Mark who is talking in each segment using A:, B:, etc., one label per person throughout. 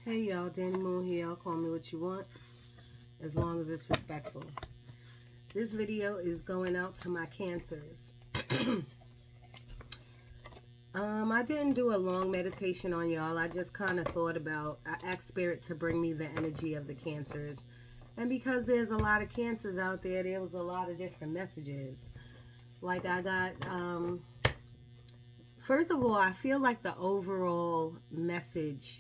A: Hey y'all, Danny Moon here. Y'all call me what you want, as long as it's respectful. This video is going out to my Cancers. I didn't do a long meditation on y'all. I just kind of thought about, I asked Spirit to bring me the energy of the Cancers. And because there's a lot of Cancers out there, there was a lot of different messages. Like I got, first of all, I feel like the overall message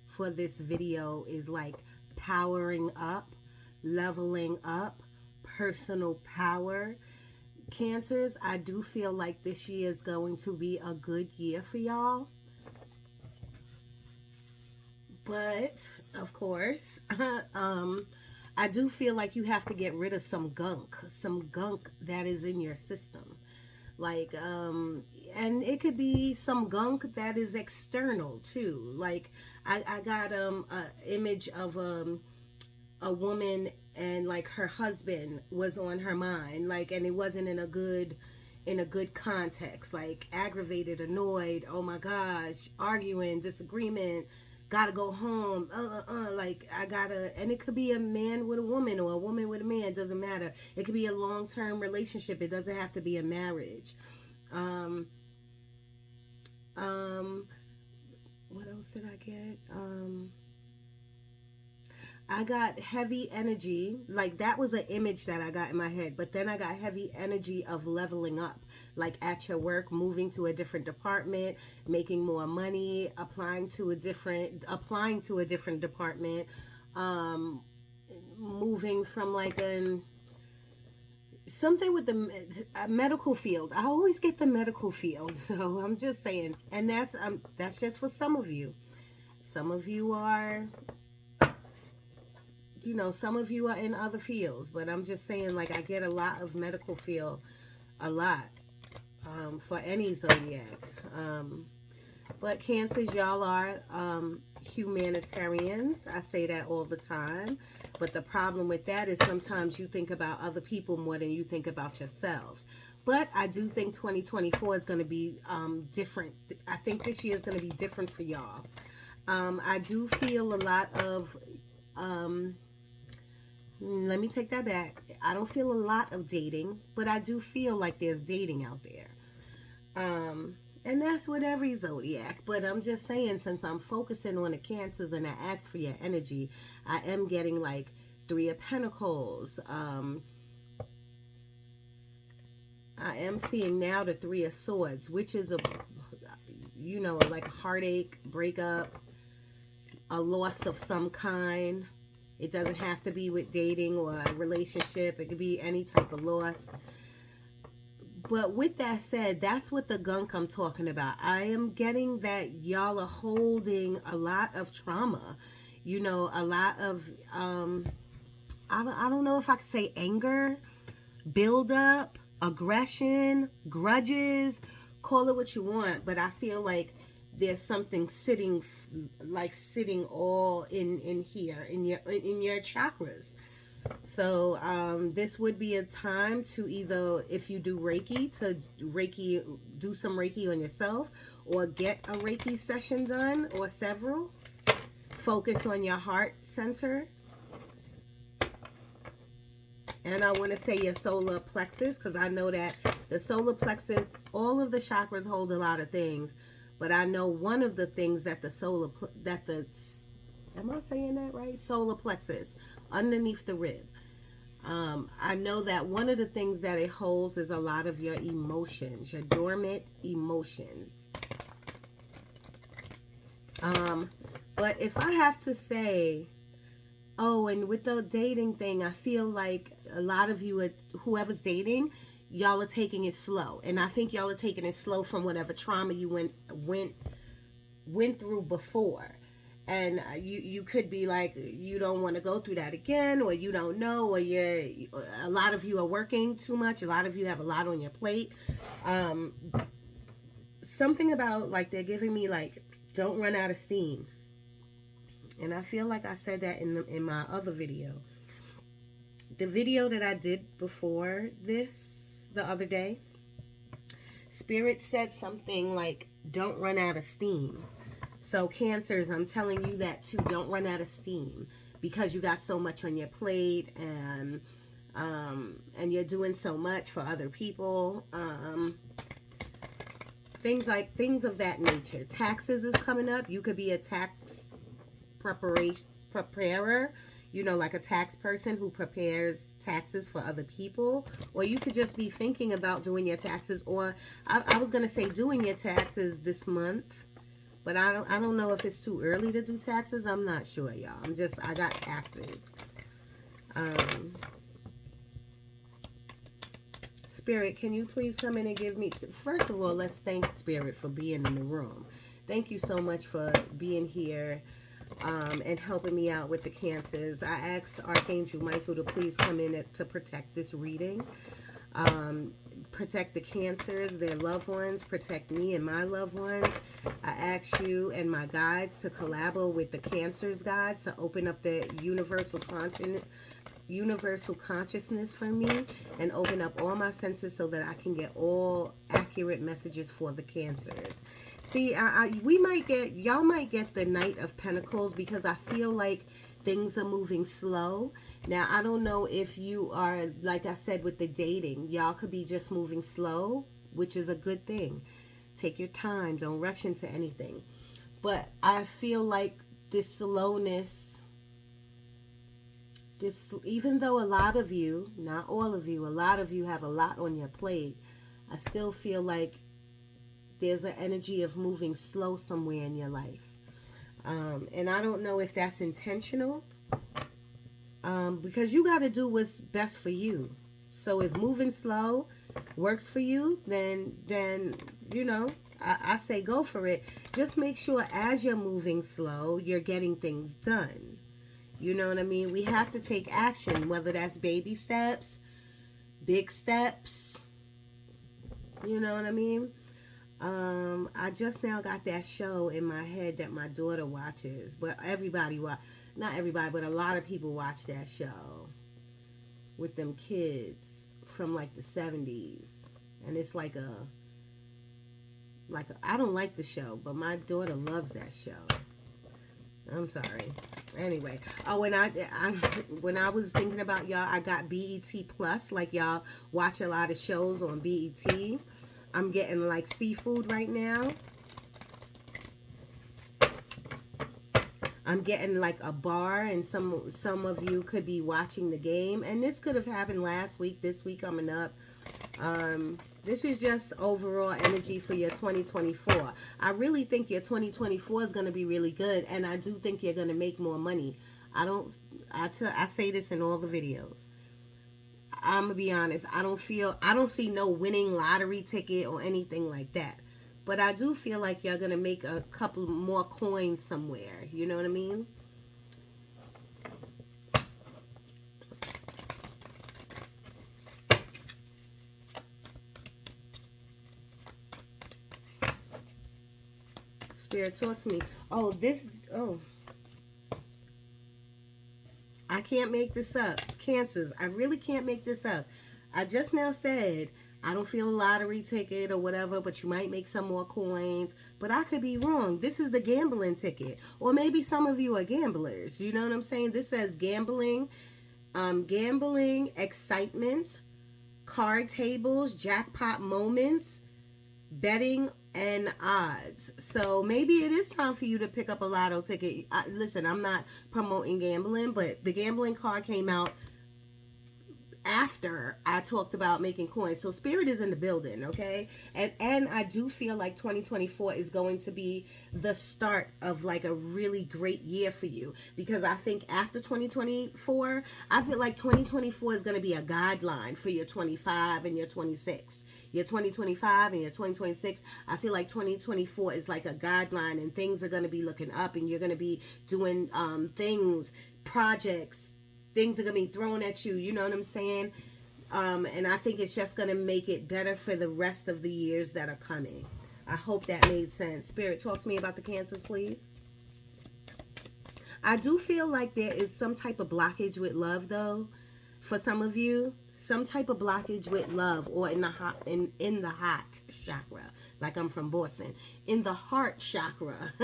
A: for this video is like powering up, leveling up, personal power. Cancers, I do feel like this year is going to be a good year for y'all. But, of course, I do feel like you have to get rid of some gunk that is in your system. Like, and it could be some gunk that is external too. Like, I got a image of a woman, and like her husband was on her mind, like, and it wasn't in a good context, like aggravated, annoyed, oh my gosh, arguing, disagreement, gotta go home, like I gotta, and it could be a man with a woman or a woman with a man, doesn't matter. It could be a long-term relationship. It doesn't have to be a marriage. What else did I get? I got heavy energy. Like, that was an image that I got in my head. But then I got heavy energy of leveling up. Like, at your work, moving to a different department, making more money, applying to a different department, moving from like something with the medical field. I always get the medical field. So I'm just saying. And that's just for some of you. Some of you are, you know, some of you are in other fields, but I'm just saying, like, I get a lot of medical field, a lot, for any zodiac. But Cancers, y'all are humanitarians. I say that all the time. But the problem with that is sometimes you think about other people more than you think about yourselves. But I do think 2024 is going to be different. I think this year is going to be different for y'all. I do feel a lot of... let me take that back. I don't feel a lot of dating, but I do feel like there's dating out there. And that's with every zodiac. But I'm just saying, since I'm focusing on the Cancers and I ask for your energy, I am getting like 3 of Pentacles. I am seeing now the 3 of Swords, which is a, you know, like a heartache, breakup, a loss of some kind. It doesn't have to be with dating or a relationship. It could be any type of loss. But with that said, that's what the gunk I'm talking about. I am getting that y'all are holding a lot of trauma. You know, a lot of, I don't know if I could say anger, build up, aggression, grudges, call it what you want. But I feel like there's something sitting all in here, in your chakras. So this would be a time to either, if you do Reiki, do some Reiki on yourself, or get a Reiki session done, or several. Focus on your heart center. And I want to say your solar plexus, because I know that the solar plexus, all of the chakras hold a lot of things. But I know one of the things that am I saying that right? Solar plexus, underneath the rib. I know that one of the things that it holds is a lot of your emotions, your dormant emotions. But if I have to say, oh, and with the dating thing, I feel like a lot of you, whoever's dating, y'all are taking it slow. And I think y'all are taking it slow from whatever trauma you went through before. And you could be like, you don't want to go through that again, or you don't know, or a lot of you are working too much. A lot of you have a lot on your plate. Something about, like, they're giving me, like, don't run out of steam. And I feel like I said that in my other video. The video that I did before this, the other day, Spirit said something like, don't run out of steam. So Cancers, I'm telling you that too. Don't run out of steam because you got so much on your plate, and you're doing so much for other people. Things of that nature. Taxes is coming up. You could be a tax preparer, you know, like a tax person who prepares taxes for other people, or you could just be thinking about doing your taxes, or I was gonna say doing your taxes this month, but I don't know if it's too early to do taxes. I'm not sure, y'all. I got taxes. Spirit, can you please come in and give me, first of all, let's thank Spirit for being in the room. Thank you so much for being here and helping me out with the Cancers. I asked Archangel Michael to please come in to protect this reading. Protect the Cancers, their loved ones, protect me and my loved ones. I ask you and my guides to collaborate with the Cancers guides to open up the universal consciousness for me and open up all my senses so that I can get all accurate messages for the Cancers. See, y'all might get the Knight of Pentacles because I feel like things are moving slow. Now, I don't know if you are, like I said, with the dating, y'all could be just moving slow, which is a good thing. Take your time. Don't rush into anything. But I feel like this slowness, even though a lot of you, not all of you, a lot of you have a lot on your plate, I still feel like there's an energy of moving slow somewhere in your life. And I don't know if that's intentional, because you got to do what's best for you. So if moving slow works for you, then you know, I say go for it. Just make sure as you're moving slow, you're getting things done. You know what I mean? We have to take action, whether that's baby steps, big steps. You know what I mean? I just now got that show in my head that my daughter watches, but not everybody, but a lot of people watch that show with them kids from like the 70s, and it's like I don't like the show, but my daughter loves that show. I'm sorry. Anyway, when I was thinking about y'all, I got BET Plus, like y'all watch a lot of shows on BET. I'm getting like seafood right now. I'm getting like a bar, and some of you could be watching the game, and this could have happened last week, this week coming up. This is just overall energy for your 2024. I really think your 2024 is going to be really good, and I do think you're going to make more money. I say this in all the videos. I'm going to be honest. I don't see no winning lottery ticket or anything like that. But I do feel like you're going to make a couple more coins somewhere. You know what I mean? Spirit, talk to me. I can't make this up. Cancers, I really can't make this up. I just now said I don't feel a lottery ticket or whatever, but you might make some more coins. But I could be wrong. This is the gambling ticket. Or maybe some of you are gamblers. You know what I'm saying? This says gambling, excitement, card tables, jackpot moments, betting, and odds. So maybe it is time for you to pick up a lotto ticket. Listen, I'm not promoting gambling, but the gambling card came out after I talked about making coins. So Spirit is in the building, okay? And I do feel like 2024 is going to be the start of like a really great year for you, because I think after 2024, I feel like 2024 is going to be a guideline for your 25 and your 26. Your 2025 and your 2026, I feel like 2024 is like a guideline, and things are going to be looking up, and you're going to be doing projects. Things are going to be thrown at you, you know what I'm saying? And I think it's just going to make it better for the rest of the years that are coming. I hope that made sense. Spirit, talk to me about the Cancers, please. I do feel like there is some type of blockage with love, though, for some of you. Some type of blockage with love, or in the heart chakra, like I'm from Boston. In the heart chakra.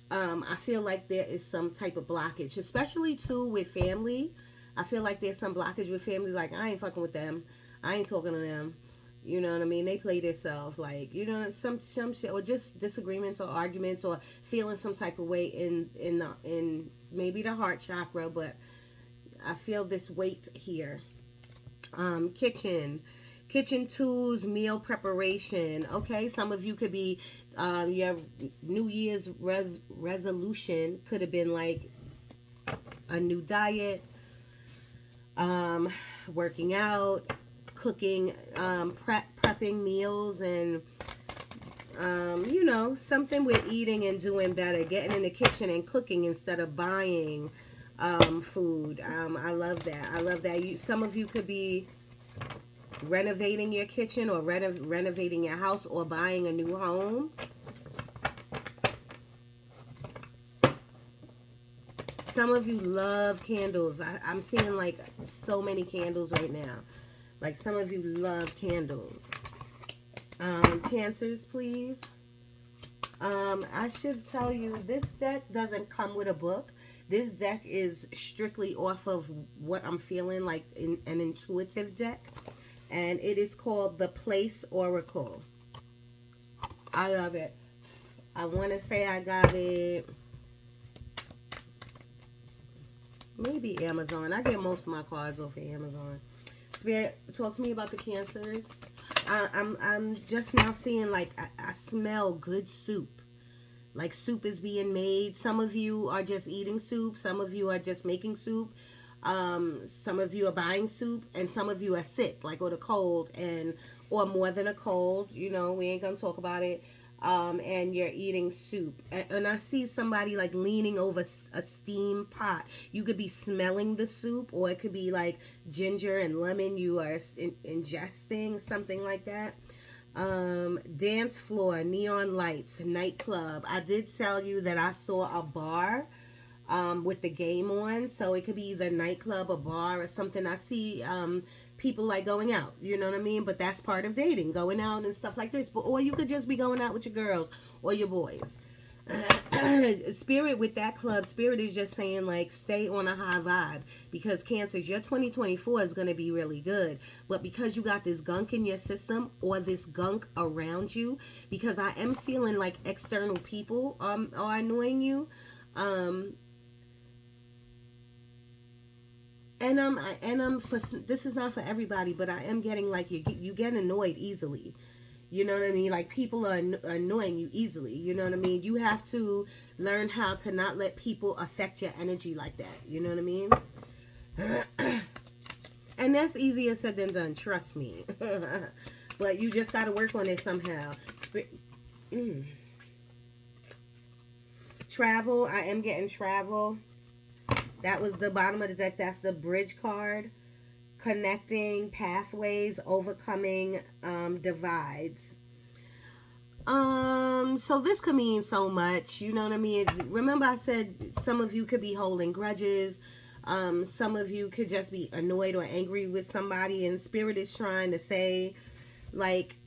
A: I feel like there is some type of blockage, especially too with family. I feel like there's some blockage with family. Like, I ain't fucking with them. I ain't talking to them. You know what I mean? They play themselves, like, you know, some shit, or just disagreements or arguments, or feeling some type of way in maybe the heart chakra. But I feel this weight here. Kitchen tools, meal preparation. Okay, some of you could be your New Year's resolution could have been like a new diet, working out, cooking, prepping meals, and you know, something with eating and doing better, getting in the kitchen and cooking instead of buying food. I love that. I love that. Some of you could be renovating your kitchen, or renovating your house, or buying a new home. Some of you love candles. I'm seeing like so many candles right now. Like, some of you love candles. Cancers, please. I should tell you, this deck doesn't come with a book. This deck is strictly off of what I'm feeling, like an intuitive deck. And it is called the Place Oracle. I love it. I want to say I got it, maybe Amazon. I get most of my cards off of Amazon. Spirit, talk to me about the Cancers. I'm just now seeing, like, I smell good soup. Like, soup is being made. Some of you are just eating soup. Some of you are just making soup. Some of you are buying soup, and some of you are sick, like, or the cold, or more than a cold, you know, we ain't gonna talk about it. And you're eating soup, and I see somebody like leaning over a steam pot. You could be smelling the soup, or it could be like ginger and lemon you are ingesting, something like that. Dance floor, neon lights, nightclub. I did tell you that I saw a bar with the game on, so it could be either nightclub or bar or something. I see people like going out, you know what I mean? But that's part of dating, going out and stuff like this. But, or you could just be going out with your girls or your boys. Spirit, with that club, Spirit is just saying, like, stay on a high vibe, because Cancers, your 2024 is going to be really good. But because you got this gunk in your system, or this gunk around you, because I am feeling like external people are annoying you. And I'm for, this is not for everybody, but I am getting like you get annoyed easily. You know what I mean? Like, people are annoying you easily. You know what I mean? You have to learn how to not let people affect your energy like that. You know what I mean? And that's easier said than done. Trust me. But you just got to work on it somehow. Travel. I am getting travel. That was the bottom of the deck. That's the bridge card. Connecting, pathways, overcoming divides. So this could mean so much. You know what I mean? Remember I said some of you could be holding grudges. Some of you could just be annoyed or angry with somebody. And Spirit is trying to say, like,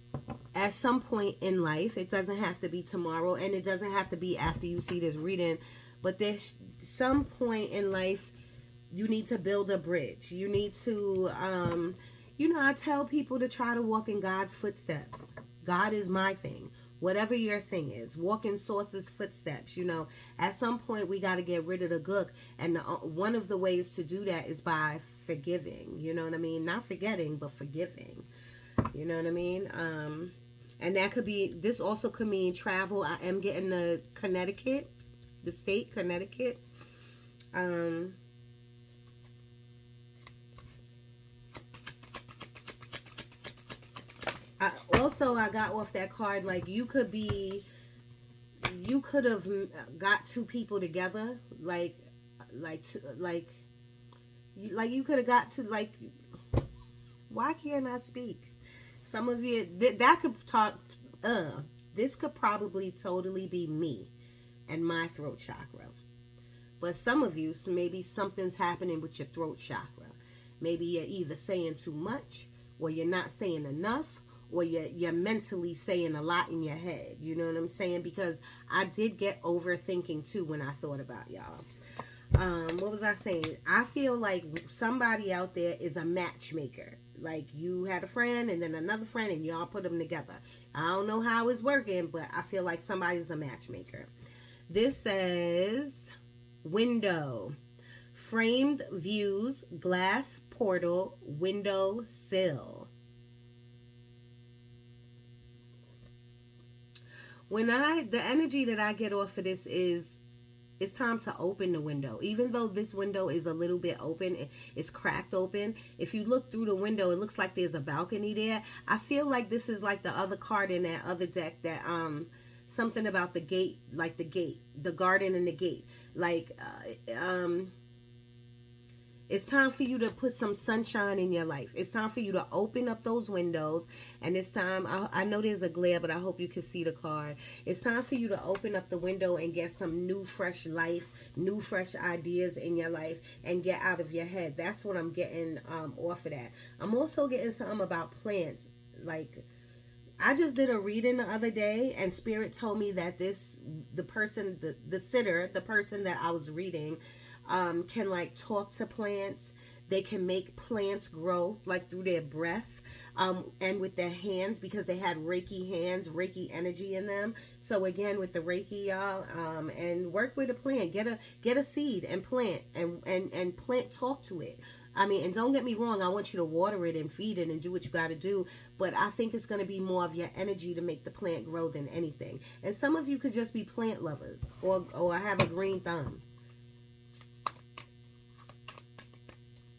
A: at some point in life, it doesn't have to be tomorrow. And it doesn't have to be after you see this reading. But there's some point in life you need to build a bridge. You need to, you know, I tell people to try to walk in God's footsteps. God is my thing. Whatever your thing is, walk in Source's footsteps. You know, at some point we got to get rid of the gook. And one of the ways to do that is by forgiving. You know what I mean? Not forgetting, but forgiving. You know what I mean? And that could be, this also could mean travel. I am getting the Connecticut. The state, Connecticut. I got off that card, like, you could have got two people together, you could have got to, like, why can't I speak? Some of you, that could talk, this could probably totally be me and my throat chakra. But some of you, so maybe something's happening with your throat chakra. Maybe you're either saying too much, or you're not saying enough, or you're mentally saying a lot in your head. You know what I'm saying? Because I did get overthinking too when I thought about y'all. What was I saying? I feel like somebody out there is a matchmaker. Like you had a friend and then another friend and y'all put them together. I don't know how it's working, but I feel like somebody's a matchmaker. This says window, framed views, glass portal, window sill. The energy that I get off of this is, it's time to open the window. Even though this window is a little bit open, it's cracked open. If you look through the window, it looks like there's a balcony there. I feel like this is like the other card in that other deck that something about the gate, like the garden and the gate. Like it's time for you to put some sunshine in your life. It's time for you to open up those windows. And it's time, I know there's a glare, but I hope you can see the card. It's time for you to open up the window and get some new, fresh life, new, fresh ideas in your life and get out of your head. That's what I'm getting off of that. I'm also getting something about plants. Like, I just did a reading the other day and Spirit told me that the person that I was reading, can like talk to plants. They can make plants grow like through their breath, and with their hands, because they had Reiki hands, Reiki energy in them. So again, with the Reiki, y'all, and work with a plant. Get a seed and plant and plant. Talk to it. I mean, and don't get me wrong, I want you to water it and feed it and do what you got to do, but I think it's going to be more of your energy to make the plant grow than anything. And some of you could just be plant lovers or have a green thumb.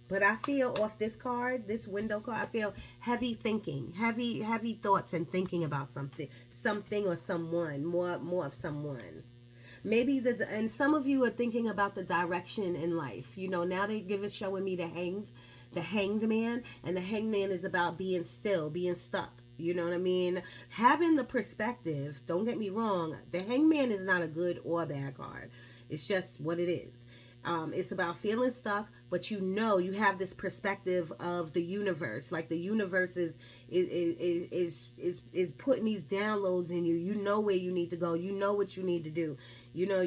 A: But I feel off this card, this window card, I feel heavy thinking, heavy thoughts and thinking about something or someone, more of someone. Maybe and some of you are thinking about the direction in life. You know, now showing me the hanged man, and the hanged man is about being still, being stuck. You know what I mean? Having the perspective, don't get me wrong, the hanged man is not a good or bad card. It's just what it is. It's about feeling stuck, but you have this perspective of the universe. Like the universe is putting these downloads in you. You know where you need to go. You know what you need to do. You know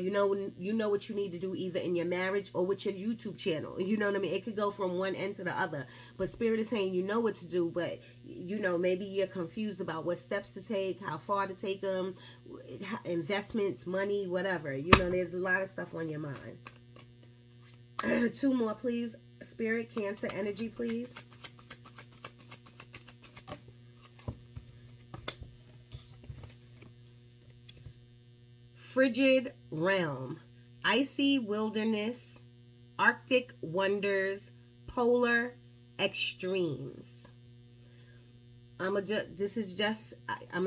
A: what you need to do either in your marriage or with your YouTube channel. You know what I mean? It could go from one end to the other. But Spirit is saying you know what to do, but maybe you're confused about what steps to take, how far to take them, investments, money, whatever. There's a lot of stuff on your mind. 2 more, please. Spirit, Cancer energy, please. Frigid realm, icy wilderness, Arctic wonders, polar extremes. I'm an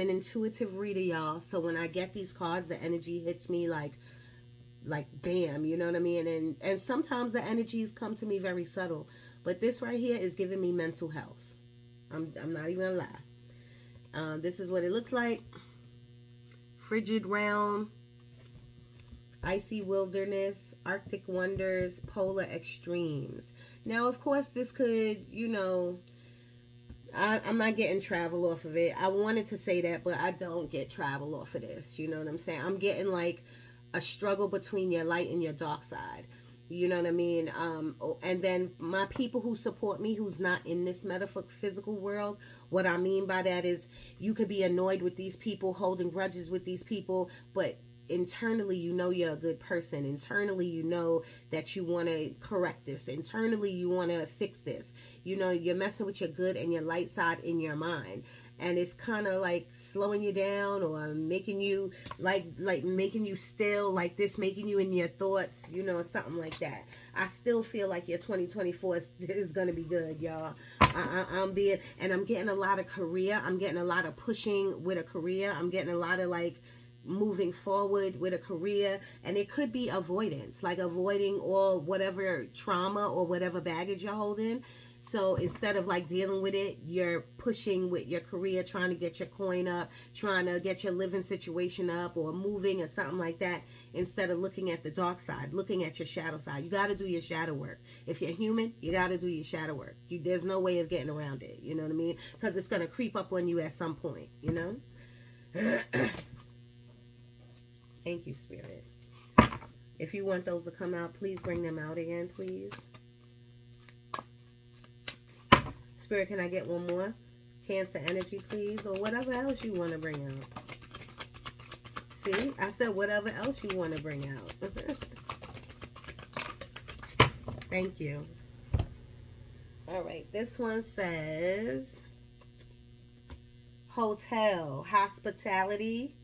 A: intuitive reader, y'all. So when I get these cards, the energy hits me like bam, you know what I mean? And sometimes the energies come to me very subtle, but this right here is giving me mental health. I'm not even gonna lie. This is what it looks like. Frigid realm, icy wilderness, Arctic wonders, polar extremes. Now, of course, this could, I'm not getting travel off of it. I wanted to say that, but I don't get travel off of this. You know what I'm saying? I'm getting like a struggle between your light and your dark side. You know what I mean? And then my people who support me, who's not in this metaphysical world, what I mean by that is you could be annoyed with these people, holding grudges with these people, but internally you're a good person. Internally that you want to correct this. Internally you want to fix this. You're messing with your good and your light side in your mind, and it's kind of like slowing you down or making you like making you still like this, making you in your thoughts, something like that. I still feel like your 2024 is gonna be good, y'all. I'm getting a lot of career. I'm getting a lot of pushing with a career. I'm getting a lot of like moving forward with a career, and it could be avoidance, like avoiding all whatever trauma or whatever baggage you're holding. So instead of like dealing with it, you're pushing with your career, trying to get your coin up, trying to get your living situation up, or moving or something like that, instead of looking at the dark side, looking at your shadow side. You got to do your shadow work. If you're human, you got to do your shadow work. There's no way of getting around it. You know what I mean? Because it's going to creep up on you at some point, you know? Thank you, Spirit. If you want those to come out, please bring them out again, please. Spirit, can I get one more? Cancer energy, please, or whatever else you want to bring out. See, I said whatever else you want to bring out. Thank you. All right, this one says hotel, hospitality,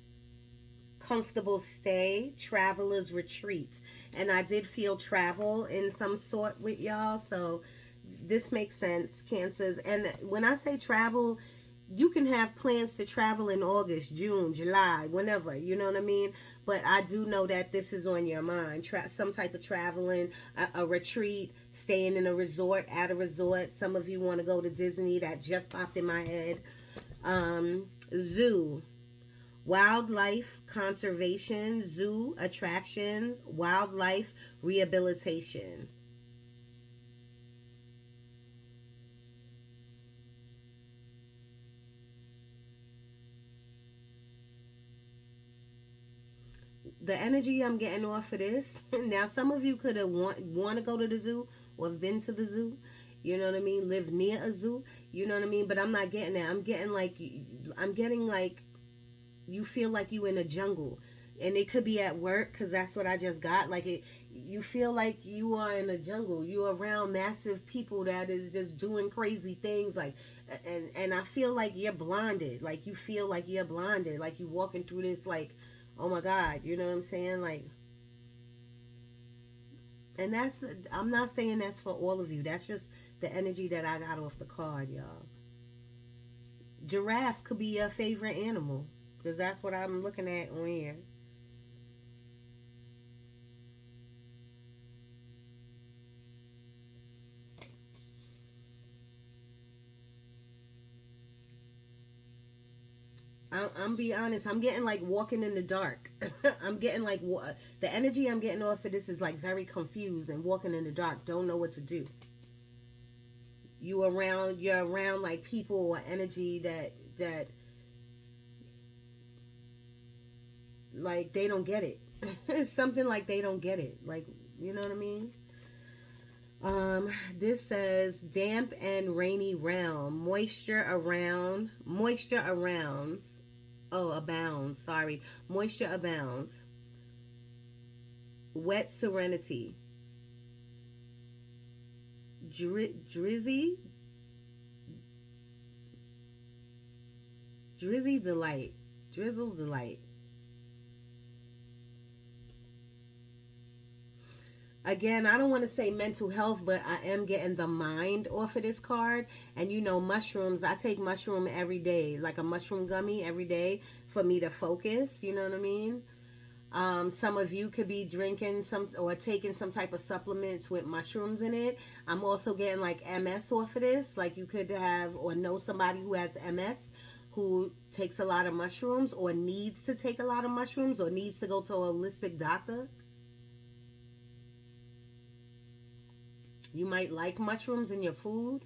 A: comfortable stay, traveler's retreat. And I did feel travel in some sort with y'all, so this makes sense, Cancers. And when I say travel, you can have plans to travel in August, June, July, whenever, you know what I mean? But I do know that this is on your mind. Some type of traveling, a retreat, staying in a resort, at a resort. Some of you want to go to Disney. That just popped in my head. Zoo, wildlife conservation, zoo attractions, wildlife rehabilitation. The energy I'm getting off of this, now some of you could have want to go to the zoo or have been to the zoo, you know what I mean, live near a zoo, you know what I mean, but I'm not getting that. I'm getting like you feel like you in a jungle, and it could be at work, because that's what I just got. Like you feel like you are in a jungle, you're around massive people that is just doing crazy things, like, and I feel like you're blinded, like you feel like you're blinded, like you walking through this, like, oh my God, you know what I'm saying? Like, and I'm not saying that's for all of you. That's just the energy that I got off the card, y'all. Giraffes could be your favorite animal, because that's what I'm looking at on here. I'm be honest, I'm getting like walking in the dark. I'm getting like the energy I'm getting off of this is like very confused and walking in the dark, don't know what to do. You're around like people or energy that like they don't get it. It's something like they don't get it, like, you know what I mean? This says damp and rainy realm, moisture abounds, sorry. Moisture abounds. Wet serenity. Drizzy delight. Drizzle delight. Again, I don't want to say mental health, but I am getting the mind off of this card. And you know, mushrooms, I take mushroom every day, like a mushroom gummy every day for me to focus, you know what I mean? Some of you could be drinking some or taking some type of supplements with mushrooms in it. I'm also getting like MS off of this. Like you could have or know somebody who has MS who takes a lot of mushrooms or needs to take a lot of mushrooms or needs to go to a holistic doctor. You might like mushrooms in your food.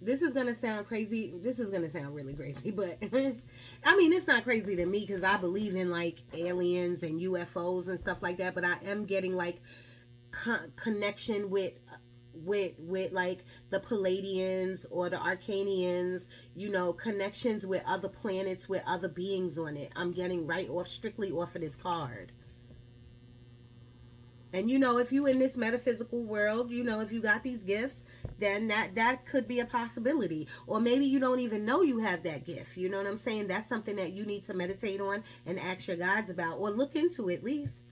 A: This is going to sound crazy. This is going to sound really crazy, but I mean, it's not crazy to me because I believe in like aliens and UFOs and stuff like that, but I am getting like connection with like the Palladians or the Arcanians, you know, connections with other planets with other beings on it. I'm getting strictly off of this card. And you know, if you in this metaphysical world, you know, if you got these gifts, then that could be a possibility. Or maybe you don't even know you have that gift. You know what I'm saying? That's something that you need to meditate on and ask your guides about, or look into at least.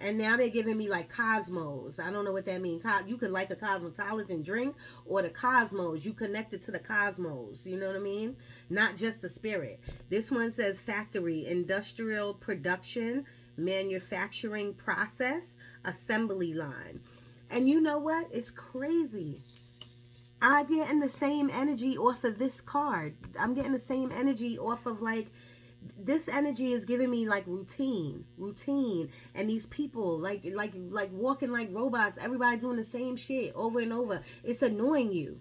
A: And now they're giving me like cosmos. I don't know what that means. You could like a cosmetology drink or the cosmos. You connected to the cosmos. You know what I mean? Not just the spirit. This one says factory, industrial production, manufacturing process, assembly line. And you know what? It's crazy. I getting the same energy off of this card. I'm getting the same energy off of like, this energy is giving me like routine, and these people like walking like robots. Everybody doing the same shit over and over. It's annoying you.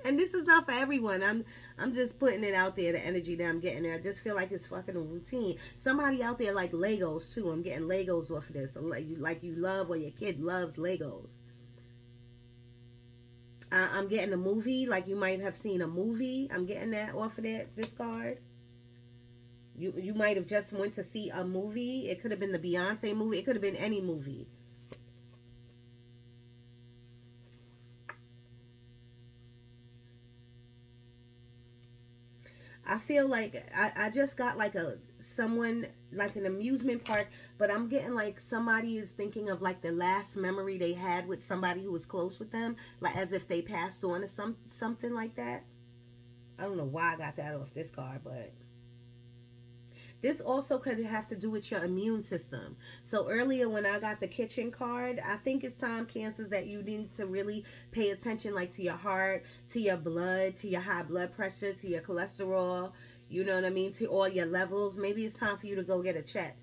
A: And this is not for everyone. I'm just putting it out there. The energy that I'm getting. I just feel like it's fucking a routine. Somebody out there like Legos too. I'm getting Legos off of this. Like you love, or your kid loves Legos. I'm getting a movie, like you might have seen a movie. I'm getting that off of this card. You might have just went to see a movie. It could have been the Beyonce movie. It could have been any movie. I feel like I just got like someone like an amusement park, but I'm getting like somebody is thinking of like the last memory they had with somebody who was close with them, like as if they passed on or something like that. I don't know why I got that off this card, but this also could have to do with your immune system. So earlier when I got the kitchen card, I think it's time, Cancers, that you need to really pay attention like to your heart, to your blood, to your high blood pressure, to your cholesterol, you know what I mean, to all your levels. Maybe it's time for you to go get a check.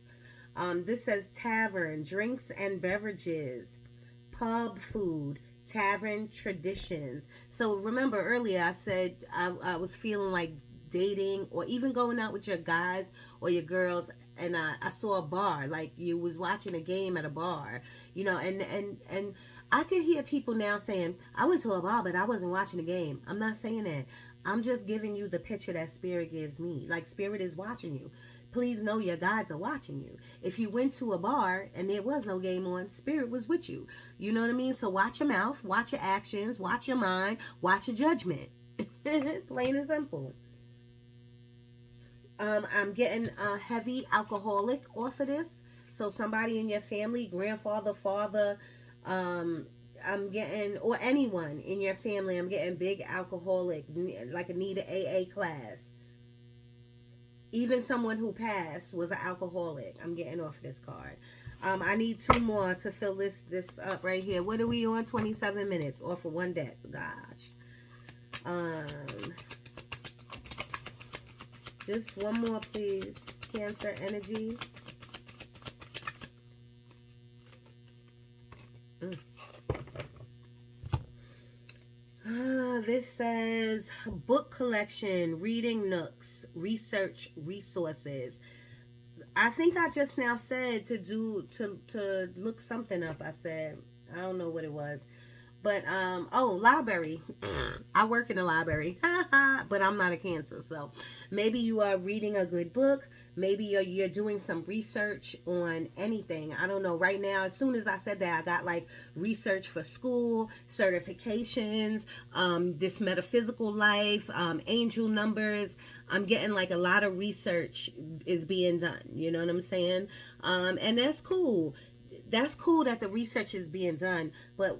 A: This says tavern, drinks and beverages, pub food, tavern traditions. So remember earlier I said I was feeling like dating or even going out with your guys or your girls, and I saw a bar, like you was watching a game at a bar, you know, and I could hear people now saying, I went to a bar but I wasn't watching a game. I'm not saying that. I'm just giving you the picture that spirit gives me. Like spirit is watching you. Please know your guides are watching you. If you went to a bar and there was no game on, spirit was with you. You know what I mean? So watch your mouth, watch your actions, watch your mind, watch your judgment. Plain and simple. I'm getting a heavy alcoholic off of this. So somebody in your family, grandfather, father, I'm getting, or anyone in your family, I'm getting big alcoholic, like need an AA class. Even someone who passed was an alcoholic. I'm getting off this card. I need 2 more to fill this up right here. What are we on? 27 minutes off of one deck. Gosh. Just one more, please. Cancer energy. This says book collection, reading nooks, research resources. I think I just now said to look something up. I said, I don't know what it was. But, library. I work in a library, but I'm not a Cancer. So maybe you are reading a good book. Maybe you're doing some research on anything. I don't know. Right now, as soon as I said that, I got like research for school, certifications, this metaphysical life, angel numbers. I'm getting like a lot of research is being done. You know what I'm saying? And that's cool. That's cool that the research is being done, but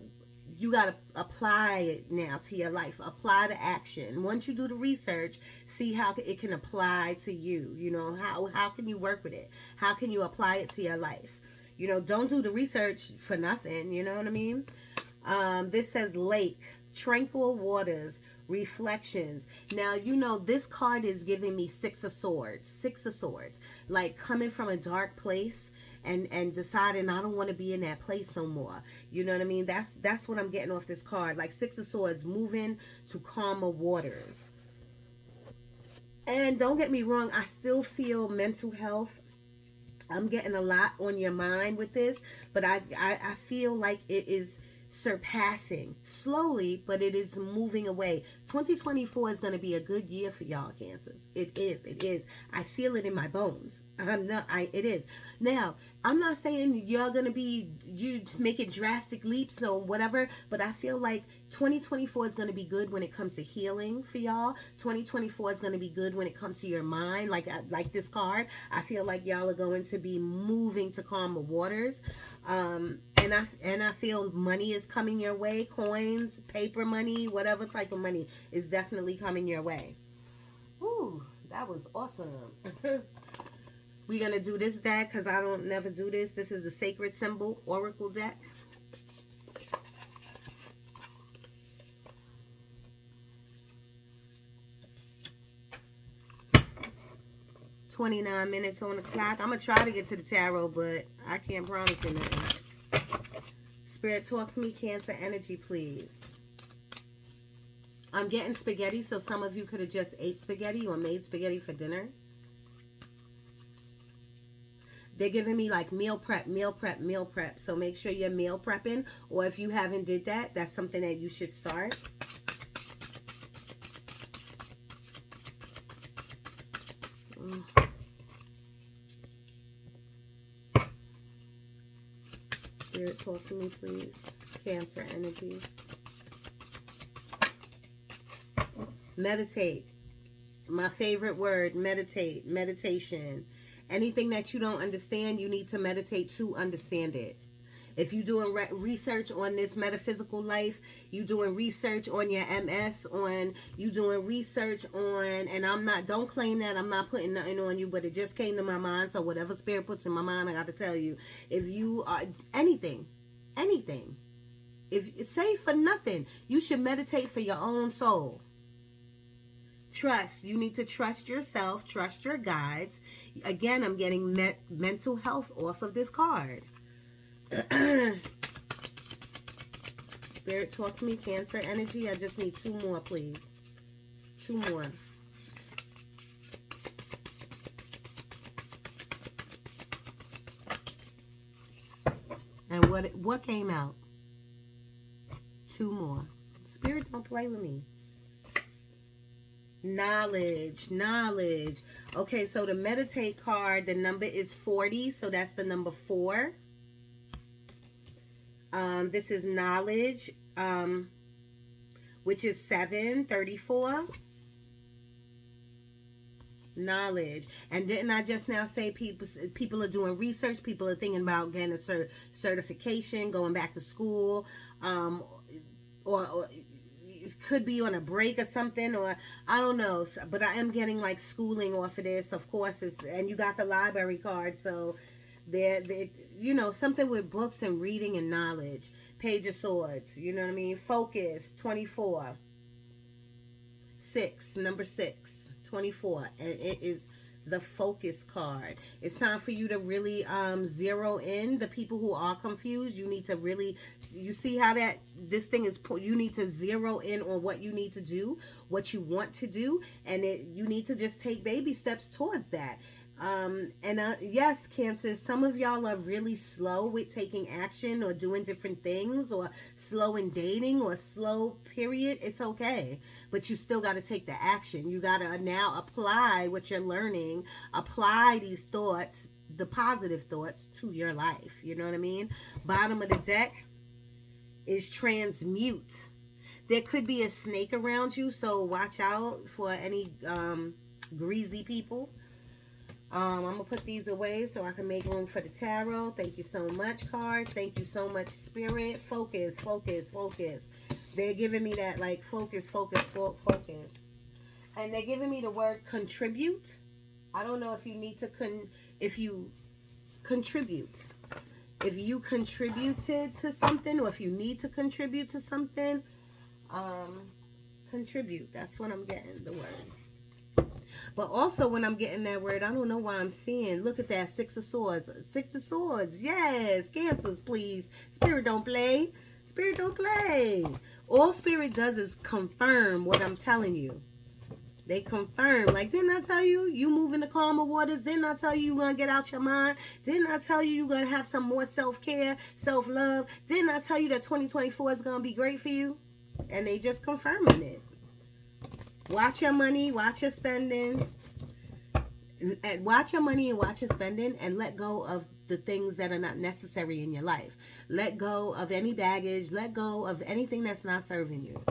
A: you got to apply it now to your life. Apply the action. Once you do the research, see how it can apply to you. You know, how can you work with it? How can you apply it to your life? You know, don't do the research for nothing. You know what I mean? This says lake, tranquil waters, reflections. Now, you know, this card is giving me 6 of swords. 6 of swords. Like coming from a dark place and deciding I don't want to be in that place no more. You know what I mean? That's what I'm getting off this card. Like 6 of swords, moving to calmer waters. And don't get me wrong, I still feel mental health. I'm getting a lot on your mind with this, but I feel like it is surpassing slowly, but it is moving away. 2024 is going to be a good year for y'all, Cancers. It is. I feel it in my bones. It is. Now, I'm not saying you're going to be, you making drastic leaps or whatever, but I feel like 2024 is going to be good when it comes to healing for y'all. 2024 is going to be good when it comes to your mind. Like this card, I feel like y'all are going to be moving to calmer waters. And I feel money is coming your way. Coins, paper money, whatever type of money is definitely coming your way. Ooh, that was awesome. We're going to do this deck because I don't never do this. This is the Sacred Symbol Oracle deck. "29 minutes on the clock." I'm going to try to get to the tarot, but I can't promise you nothing. Spirit, talk to me, Cancer energy, please. I'm getting spaghetti, so some of you could have just ate spaghetti or made spaghetti for dinner. They're giving me like meal prep. So make sure you're meal prepping, or if you haven't did that, that's something that you should start. Spirit, talk to me, please. Cancer energy. Meditate. My favorite word, meditate. Meditation. Anything that you don't understand, you need to meditate to understand it. If you're doing research on this metaphysical life, you doing research on your MS, you doing research on, and don't claim that I'm not putting nothing on you, but it just came to my mind. So whatever spirit puts in my mind, I got to tell you. If you are anything, if it's safe for nothing, you should meditate for your own soul. Trust. You need to trust yourself, trust your guides. Again, I'm getting mental health off of this card. Spirit, talk to me, Cancer energy. I just need 2 more, please. 2 more. And what came out? 2 more. Spirit, don't play with me. Knowledge. Okay, so the meditate card, the number is 40, so that's the number 4. This is knowledge, which is 734. Knowledge. And didn't I just now say people are doing research, people are thinking about getting a certification, going back to school, or it could be on a break or something, or I don't know, but I am getting like schooling off of this, of course. And you got the library card, so there, you know, something with books and reading and knowledge. Page of Swords, you know what I mean? Focus, 24. 6, number 6, 24, and it is the focus card. It's time for you to really zero in. The people who are confused, you need to really, you see how this thing is, you need to zero in on what you need to do, what you want to do, and you need to just take baby steps towards that. Yes, Cancer, some of y'all are really slow with taking action or doing different things, or slow in dating, or slow period. It's okay, but you still got to take the action. You got to now apply what you're learning, apply these thoughts, the positive thoughts, to your life. You know what I mean? Bottom of the deck is transmute. There could be a snake around you, so watch out for any greasy people. I'm going to put these away so I can make room for the tarot. Thank you so much, card. Thank you so much, Spirit. Focus. They're giving me that, like, focus. And they're giving me the word contribute. I don't know if you need to, if you contribute. If you contributed to something, or if you need to contribute to something, contribute. That's what I'm getting, the word. But also when I'm getting that word, I don't know why I'm seeing, look at that, 6 of Swords. 6 of Swords, yes. Cancers, please. Spirit, don't play. Spirit, don't play. All Spirit does is confirm what I'm telling you. They confirm. Like, didn't I tell you you move in the calmer waters? Didn't I tell you you're going to get out your mind? Didn't I tell you you're going to have some more self-care, self-love? Didn't I tell you that 2024 is going to be great for you? And they just confirming it. Watch your money, watch your spending. Watch your money and watch your spending, and let go of the things that are not necessary in your life. Let go of any baggage. Let go of anything that's not serving you.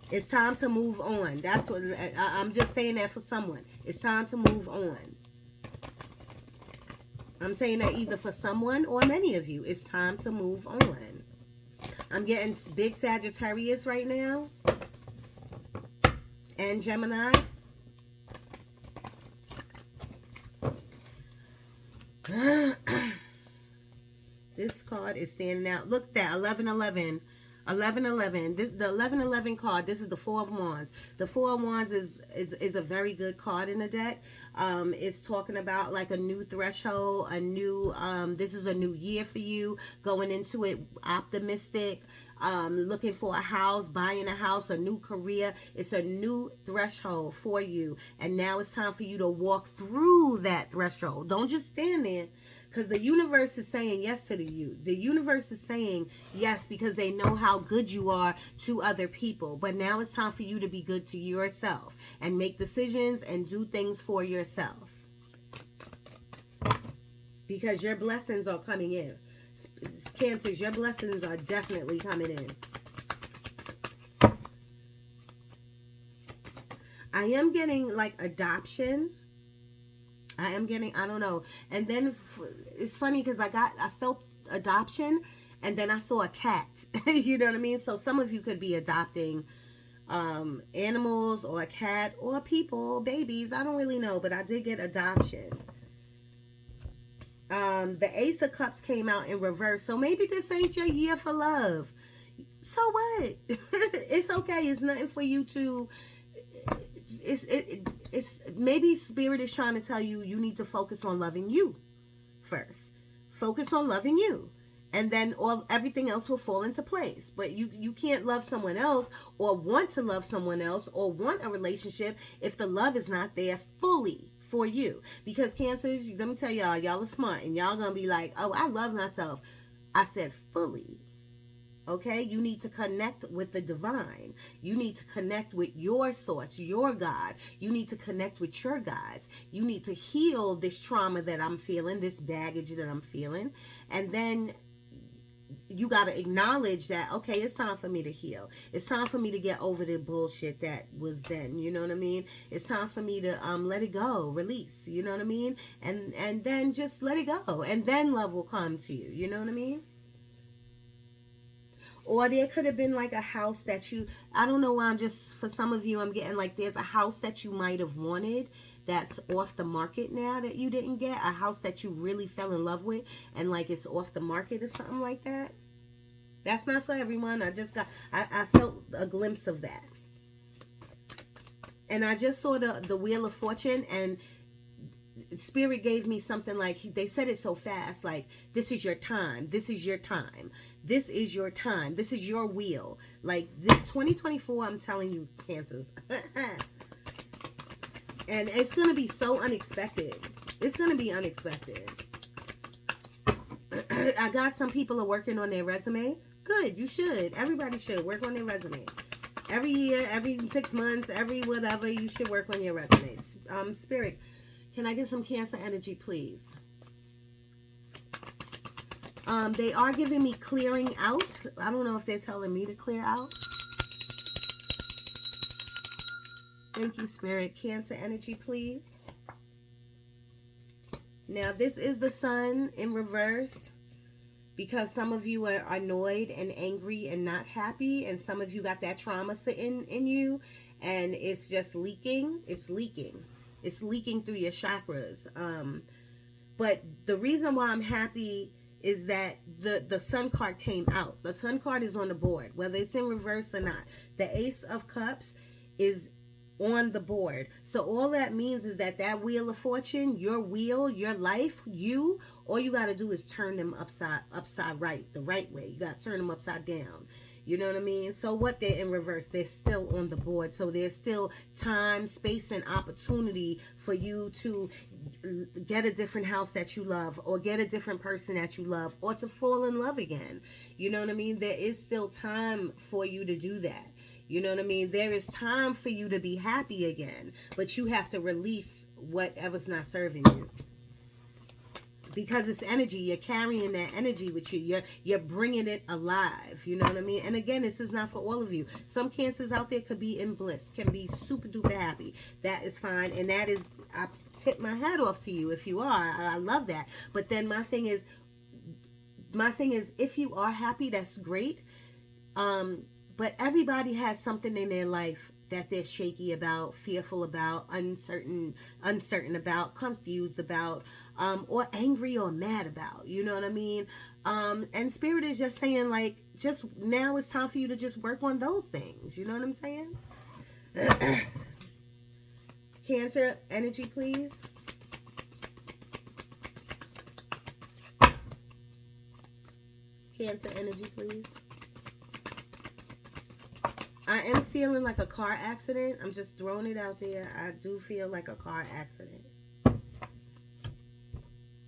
A: It's time to move on. That's what I'm just saying that for someone. It's time to move on. I'm saying that either for someone or many of you. It's time to move on. I'm getting big Sagittarius right now. And Gemini. This card is standing out. Look at that, 1111. 1111. The 1111 card, this is the Four of Wands. The Four of Wands is a very good card in the deck. It's talking about like a new threshold, a new, this is a new year for you, going into it optimistic, looking for a house, buying a house, a new career. It's a new threshold for you. And now it's time for you to walk through that threshold. Don't just stand there. Because the universe is saying yes to you. The universe is saying yes because they know how good you are to other people. But now it's time for you to be good to yourself and make decisions and do things for yourself. Because your blessings are coming in. Cancers, your blessings are definitely coming in. I am getting like adoption. I don't know. And then it's funny because I felt adoption and then I saw a cat. You know what I mean? So some of you could be adopting animals or a cat or people, babies. I don't really know, but I did get adoption. The Ace of Cups came out in reverse. So maybe this ain't your year for love. So what? It's okay. It's nothing for you to... It's maybe Spirit is trying to tell you you need to focus on loving you first. Focus on loving you, and then everything else will fall into place. But you can't love someone else or want to love someone else or want a relationship if the love is not there fully for you. Because Cancers, let me tell y'all are smart, and y'all gonna be like, oh, I love myself. I said fully. Okay, you need to connect with the divine. You need to connect with your source, your God. You need to connect with your gods. You need to heal this trauma that I'm feeling, this baggage that I'm feeling. And then you got to acknowledge that, okay, it's time for me to heal. It's time for me to get over the bullshit that was then. You know what I mean? It's time for me to let it go, release. You know what I mean? And then just let it go. And then love will come to you. You know what I mean? Or there could have been like a house that I don't know why for some of you, I'm getting like there's a house that you might have wanted that's off the market now that you didn't get. A house that you really fell in love with and like it's off the market or something like that. That's not for everyone. I felt a glimpse of that. And I just saw the Wheel of Fortune, and Spirit gave me something like, they said it so fast, like, this is your time, this is your time, this is your time, this is your wheel. Like, 2024, I'm telling you, Cancers. And it's going to be so unexpected. It's going to be unexpected. I got some people are working on their resume. Good, you should. Everybody should work on their resume. Every year, every 6 months, every whatever, you should work on your resume. Spirit, can I get some Cancer energy, please? They are giving me clearing out. I don't know if they're telling me to clear out. Thank you, Spirit. Cancer energy, please. Now, this is the Sun in reverse because some of you are annoyed and angry and not happy, and some of you got that trauma sitting in you, and it's just leaking. It's leaking. It's leaking through your chakras. But the reason why I'm happy is that the Sun card came out. The Sun card is on the board, whether it's in reverse or not. The Ace of Cups is on the board. So all that means is that Wheel of Fortune, your wheel, your life, all you got to do is turn them upside right, the right way. You got to turn them upside down. You know what I mean? So what, they're in reverse. They're still on the board. So there's still time, space, and opportunity for you to get a different house that you love, or get a different person that you love, or to fall in love again. You know what I mean? There is still time for you to do that. You know what I mean? There is time for you to be happy again, but you have to release whatever's not serving you. Because it's energy, you're carrying that energy with you. You're bringing it alive. You know what I mean? And again, this is not for all of you. Some Cancers out there could be in bliss, can be super duper happy. That is fine, and that is, I tip my hat off to you if you are. I love that. But then my thing is, if you are happy, that's great. But everybody has something in their life that they're shaky about, fearful about, uncertain about, confused about, or angry or mad about. You know what I mean? And Spirit is just saying, like, just now it's time for you to just work on those things. You know what I'm saying? Cancer energy, please. Cancer energy, please. I am feeling like a car accident. I'm just throwing it out there. I do feel like a car accident.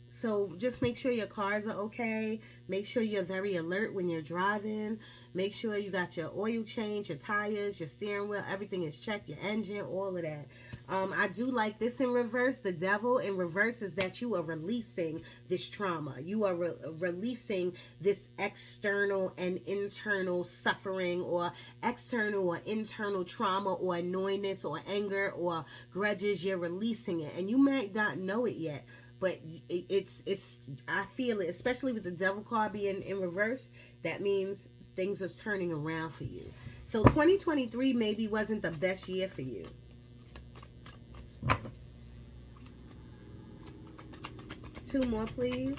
A: So just make sure your cars are okay. Make sure you're very alert when you're driving. Make sure you got your oil change, your tires, your steering wheel, everything is checked, your engine, all of that. I do like this in reverse. The devil in reverse is that you are releasing this trauma. You are releasing this external and internal suffering, or external or internal trauma, or annoyingness, or anger, or grudges. You're releasing it, and you might not know it yet. But it's I feel it, especially with the devil card being in reverse. That means things are turning around for you. So 2023 maybe wasn't the best year for you. Two more, please.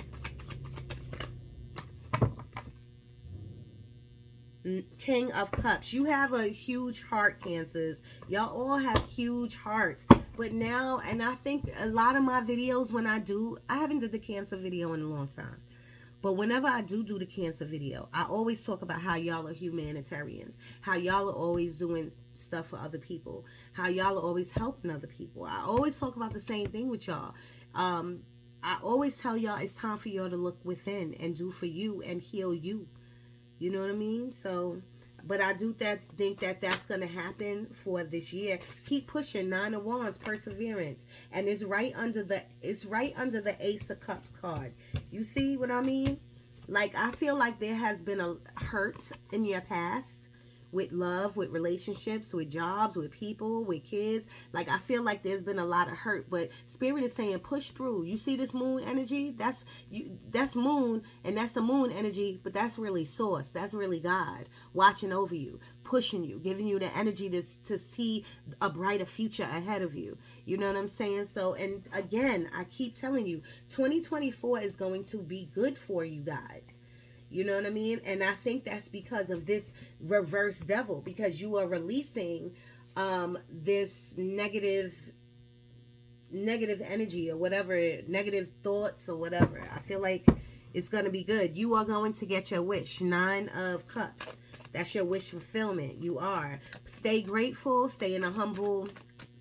A: King of Cups. You have a huge heart, Cancers. Y'all all have huge hearts. But now, and I think a lot of my videos, when I haven't did the Cancer video in a long time. But whenever I do the Cancer video, I always talk about how y'all are humanitarians. How y'all are always doing stuff for other people. How y'all are always helping other people. I always talk about the same thing with y'all. I always tell y'all it's time for y'all to look within and do for you and heal you. You know what I mean? So, but I do think that that's going to happen for this year. Keep pushing. 9 of Wands, perseverance. And it's right under the Ace of Cups card. You see what I mean? Like, I feel like there has been a hurt in your past. With love, with relationships, with jobs, with people, with kids. Like, I feel like there's been a lot of hurt, but Spirit is saying push through. You see this moon energy? That's moon, and that's the moon energy, but that's really source. That's really God watching over you, pushing you, giving you the energy to see a brighter future ahead of you. You know what I'm saying? So, and again, I keep telling you, 2024 is going to be good for you guys. You know what I mean? And I think that's because of this reverse devil, because you are releasing this negative energy or whatever, negative thoughts or whatever. I feel like it's going to be good. You are going to get your wish. 9 of Cups. That's your wish fulfillment. You are. Stay grateful. Stay in a humble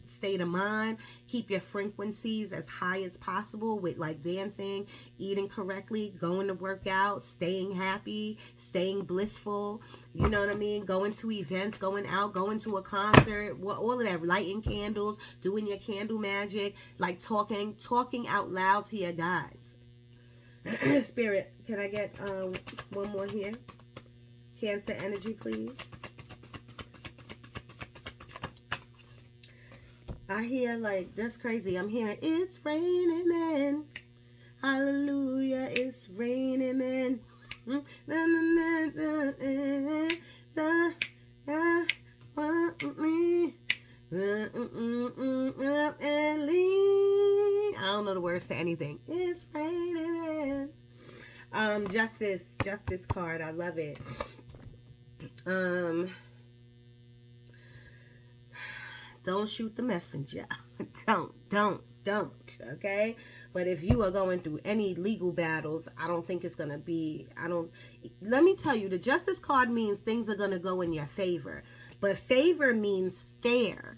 A: state of mind. Keep your frequencies as high as possible with, like, dancing, eating correctly, going to work out, staying happy, staying blissful. You know what I mean? Going to events, going out, going to a concert, all of that, lighting candles, doing your candle magic, like talking out loud to your guides. Spirit, can I get one more here? Cancer energy, please. I hear, like, that's crazy. I'm hearing, it's raining men. Hallelujah, it's raining men. I don't know the words to anything. It's raining men. Justice card. I love it. Don't shoot the messenger. don't, okay? But if you are going through any legal battles, I don't think it's going to be, let me tell you, the Justice card means things are going to go in your favor. But favor means fair.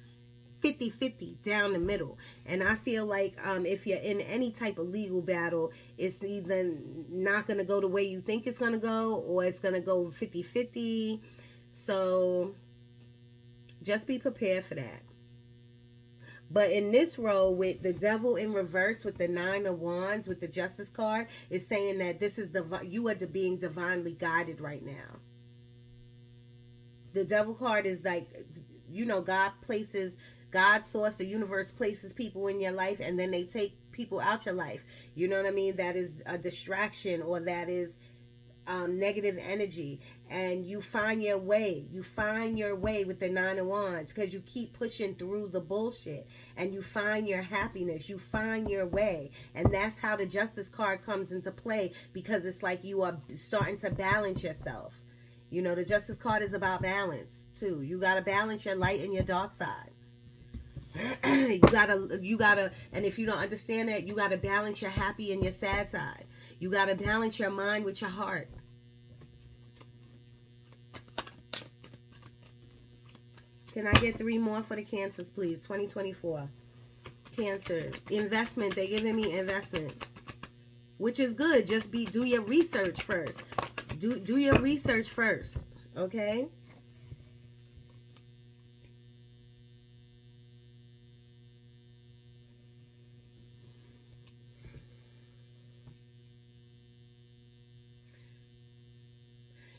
A: 50-50 down the middle. And I feel like if you're in any type of legal battle, it's either not going to go the way you think it's going to go, or it's going to go 50-50. So just be prepared for that. But in this row, with the devil in reverse, with the 9 of wands, with the Justice card, is saying that this is you are being divinely guided right now. The devil card is like, you know, God, source, the universe places people in your life, and then they take people out your life. You know what I mean? That is a distraction, or that is negative energy, and you find your way. You find your way with the 9 of wands, because you keep pushing through the bullshit, and you find your happiness. You find your way, and that's how the Justice card comes into play, because it's like you are starting to balance yourself. You know, the Justice card is about balance too. You got to balance your light and your dark side. you gotta, and if you don't understand that, you gotta balance your happy and your sad side. You gotta balance your mind with your heart. Can I get 3 more for the Cancers, please? 2024. Cancer. Investment. They're giving me investments, which is good. Just do your research first. Do your research first, okay?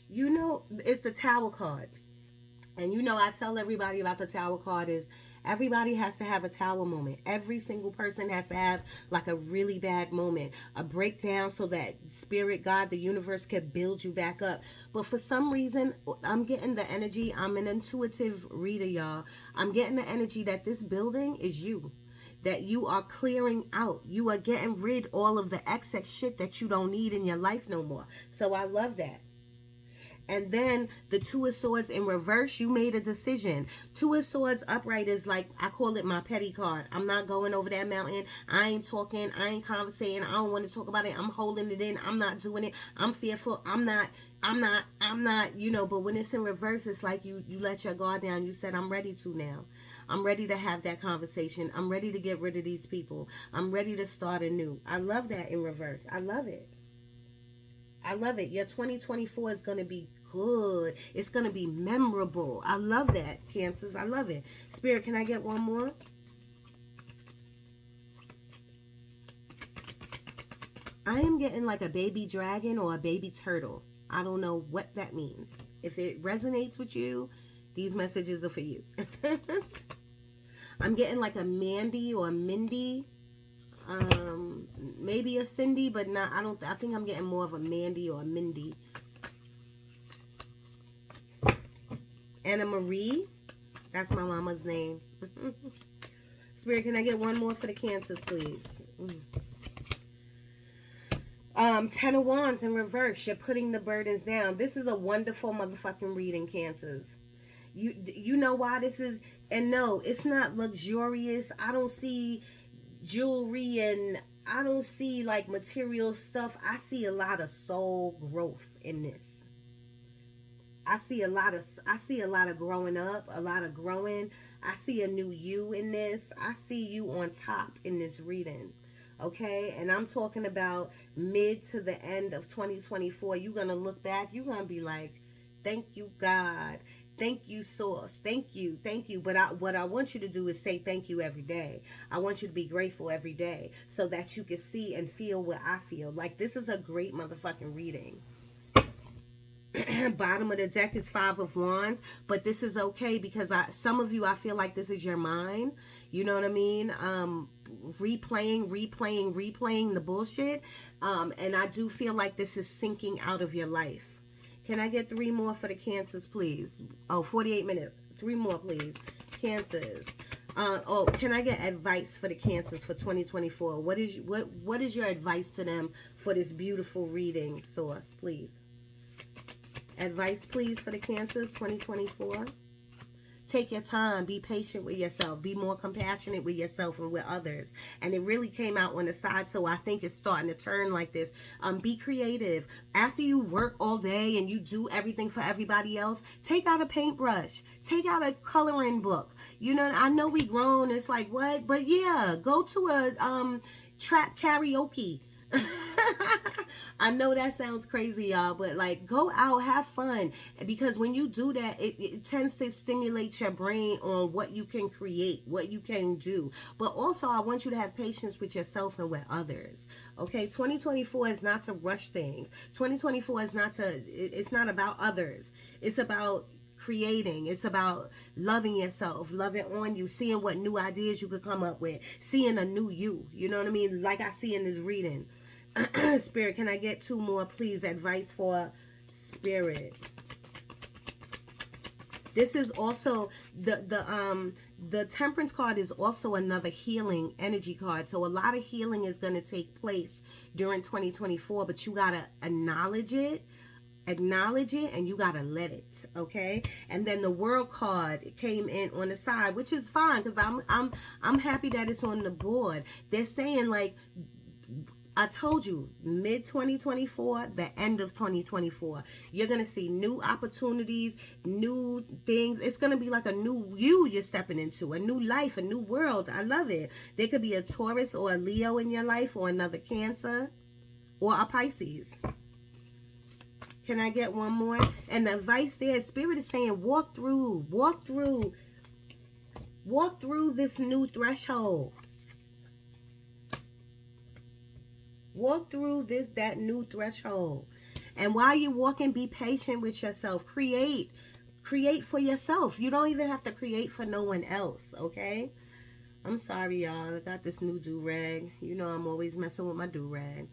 A: You know, it's the Tower card. And you know, I tell everybody about the Tower card is everybody has to have a tower moment. Every single person has to have like a really bad moment, a breakdown, so that spirit, God, the universe can build you back up. But for some reason, I'm getting the energy. I'm an intuitive reader, y'all. I'm getting the energy that this building is you. That you are clearing out. You are getting rid all of the excess shit that you don't need in your life no more. So I love that. And then the 2 of Swords in reverse, you made a decision. 2 of Swords upright is like, I call it my petty card. I'm not going over that mountain. I ain't talking. I ain't conversating. I don't want to talk about it. I'm holding it in. I'm not doing it. I'm fearful. I'm not, you know. But when it's in reverse, it's like you let your guard down. You said, I'm ready to now. I'm ready to have that conversation. I'm ready to get rid of these people. I'm ready to start anew. I love that in reverse. I love it. I love it. Your 2024 is going to be good. It's going to be memorable. I love that, Cancers. I love it. Spirit, can I get one more? I am getting like a baby dragon or a baby turtle. I don't know what that means. If it resonates with you, these messages are for you. I'm getting like a Mandy or a Mindy. Maybe a Cindy, but not, I think I'm getting more of a Mandy or a Mindy. Anna Marie, that's my mama's name. Spirit, can I get one more for the Cancers, please? 10 of Wands in reverse. You're putting the burdens down. This is a wonderful motherfucking reading, Cancers. You know why this is, and no, it's not luxurious. I don't see jewelry, and I don't see like material stuff. I see a lot of soul growth in this. I see a lot of growing up, a lot of growing. I see a new you in this. I see you on top in this reading. Okay, and I'm talking about mid to the end of 2024. You're gonna look back, you're gonna be like, thank you, God. Thank you, Source. Thank you. But what I want you to do is say thank you every day. I want you to be grateful every day, so that you can see and feel what I feel. Like, this is a great motherfucking reading. Bottom of the deck is 5 of Wands, but this is okay, because some of you, I feel like this is your mind. You know what I mean? Replaying the bullshit. And I do feel like this is sinking out of your life. Can I get 3 more for the Cancers, please? Oh, 48 minutes. 3 more, please. Cancers. Can I get advice for the Cancers for 2024? What is your advice to them for this beautiful reading, Source, please? Advice, please, for the Cancers 2024. Take your time. Be patient with yourself. Be more compassionate with yourself and with others. And it really came out on the side, so I think it's starting to turn like this. Be creative. After you work all day and you do everything for everybody else, take out a paintbrush. Take out a coloring book. You know, I know we grown. It's like, what? But yeah, go to a trap karaoke. I know that sounds crazy, y'all, but like, go out, have fun, because when you do that, it tends to stimulate your brain on what you can create, what you can do. But also, I want you to have patience with yourself and with others. Okay, 2024 is not to rush things. 2024 is not to, it's not about others. It's about creating. It's about loving yourself, loving on you, seeing what new ideas you could come up with, seeing a new you. You know what I mean? Like I see in this reading. Spirit, can I get 2 more, please? Advice for Spirit. This is also the Temperance card is also another healing energy card. So a lot of healing is going to take place during 2024, but you got to acknowledge it, and you gotta let it. Okay. And then the World card came in on the side, which is fine, because I'm happy that it's on the board. They're saying, like, I told you, mid 2024, the end of 2024, you're going to see new opportunities, new things. It's going to be like a new you you're stepping into, a new life, a new world. I love it. There could be a Taurus or a Leo in your life, or another Cancer, or a Pisces. Can I get one more? And the advice there, Spirit is saying, walk through this new threshold. Walk through that new threshold. And while you're walking, be patient with yourself. Create for yourself. You don't even have to create for no one else, okay? I'm sorry, y'all. I got this new do-rag. You know I'm always messing with my do-rag.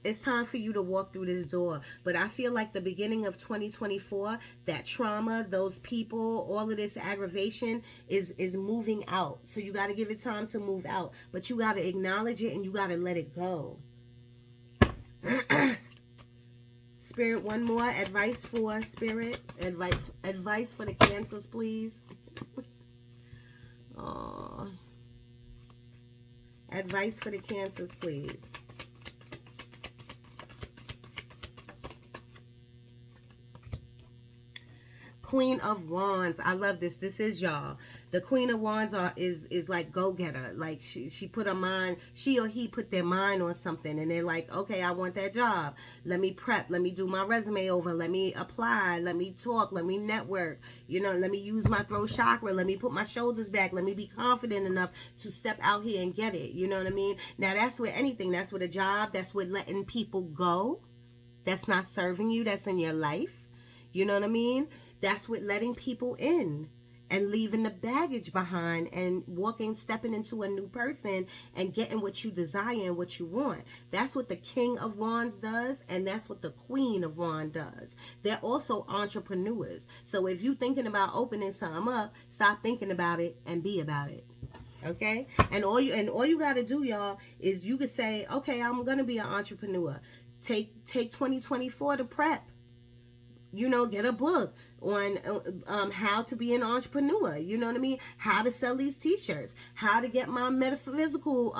A: It's time for you to walk through this door. But I feel like the beginning of 2024, that trauma, those people, all of this aggravation is moving out. So you got to give it time to move out. But you got to acknowledge it, and you got to let it go. Spirit, one more. Advice for Spirit. Advice for the Cancers, please. Aww. Advice for the Cancers, please. Queen of Wands. I love this. This is y'all. The Queen of Wands is like go-getter. Like she put her mind, she or he put their mind on something, and they're like, okay, I want that job. Let me prep. Let me do my resume over. Let me apply. Let me talk. Let me network. You know, let me use my throat chakra. Let me put my shoulders back. Let me be confident enough to step out here and get it. You know what I mean? Now that's with anything. That's with a job. That's with letting people go. That's not serving you. That's in your life. You know what I mean? That's with letting people in and leaving the baggage behind and stepping into a new person and getting what you desire and what you want. That's what the King of Wands does, and that's what the Queen of Wands does. They're also entrepreneurs. So if you're thinking about opening something up, stop thinking about it and be about it. Okay? And all you got to do, y'all, is you could say, okay, I'm going to be an entrepreneur. Take 2024 to prep. You know, get a book on how to be an entrepreneur. You know what I mean? How to sell these t-shirts. How to get my metaphysical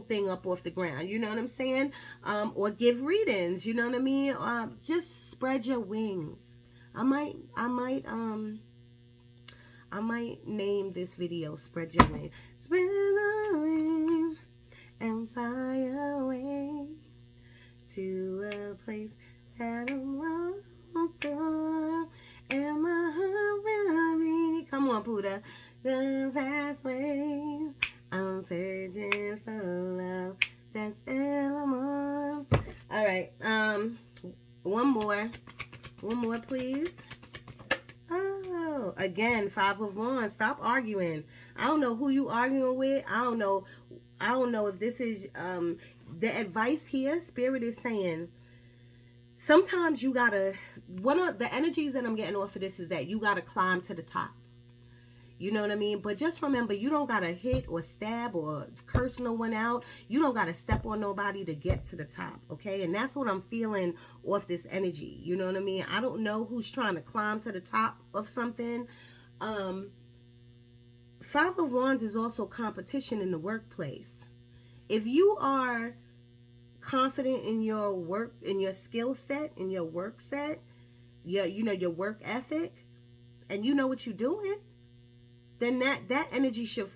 A: thing up off the ground. You know what I'm saying? Or give readings. You know what I mean? Just spread your wings. I might name this video "Spread Your Wings." Spread your wings and fly away to a place that I'm welcome, and my heart will be. Come on, Puda. The pathway, I'm searching for love. That's evermore. All right. One more, please. Oh, again, 5 of Wands. Stop arguing. I don't know who you arguing with. I don't know if this is the advice here. Spirit is saying, sometimes you gotta, one of the energies that I'm getting off of this is that you gotta climb to the top. You know what I mean? But just remember, you don't gotta hit or stab or curse no one out. You don't gotta step on nobody to get to the top, okay? And that's what I'm feeling off this energy. You know what I mean? I don't know who's trying to climb to the top of something. Five of Wands is also competition in the workplace. If you are confident in your work, in your skill set, in your work set, your work ethic, and you know what you're doing, then that energy should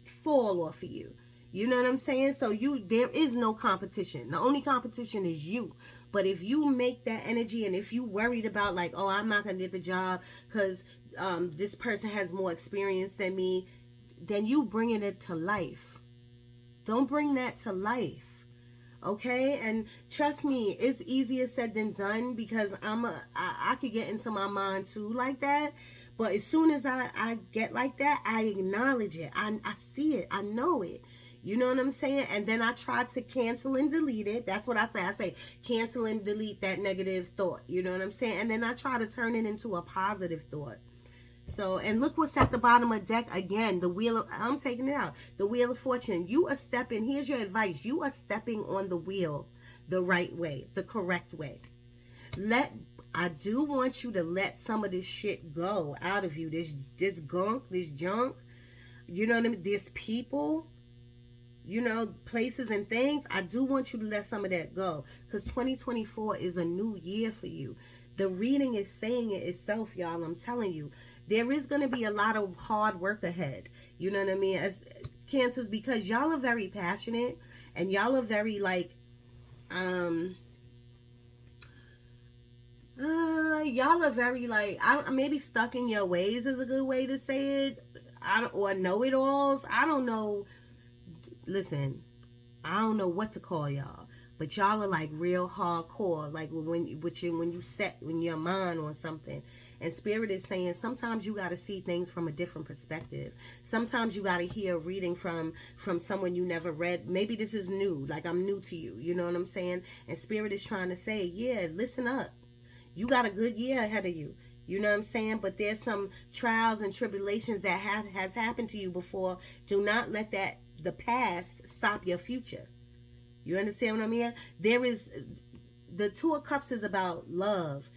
A: fall off of you. You know what I'm saying? So there is no competition. The only competition is you. But if you make that energy, and if you worried about like, oh, I'm not gonna get the job because this person has more experience than me, then you bringing it to life. Don't bring that to life, okay? And trust me, it's easier said than done, because I could get into my mind too like that. But as soon as I get like that, I acknowledge it. I see it. I know it. You know what I'm saying? And then I try to cancel and delete it. That's what I say. I say cancel and delete that negative thought. You know what I'm saying? And then I try to turn it into a positive thought. So, and look what's at the bottom of the deck again. The wheel of, I'm taking it out. The Wheel of Fortune. You are stepping, here's your advice. You are stepping on the wheel the right way, the correct way. I do want you to let some of this shit go out of you. This gunk, this junk. You know what I mean? There's people, places and things. I do want you to let some of that go, because 2024 is a new year for you. The reading is saying it itself, y'all. I'm telling you. There is going to be a lot of hard work ahead. You know what I mean? As Cancers, because y'all are very passionate, and y'all are very like, y'all are very like, maybe stuck in your ways is a good way to say it. Or know-it-alls. I don't know. Listen, I don't know what to call y'all. But y'all are like real hardcore, like when you set in your mind on something. And Spirit is saying sometimes you got to see things from a different perspective. Sometimes you got to hear a reading from someone you never read. Maybe this is new, like I'm new to you. You know what I'm saying? And Spirit is trying to say, yeah, listen up. You got a good year ahead of you. You know what I'm saying? But there's some trials and tribulations that has happened to you before. Do not let the past stop your future. You understand what I mean? There is, the Two of Cups is about love.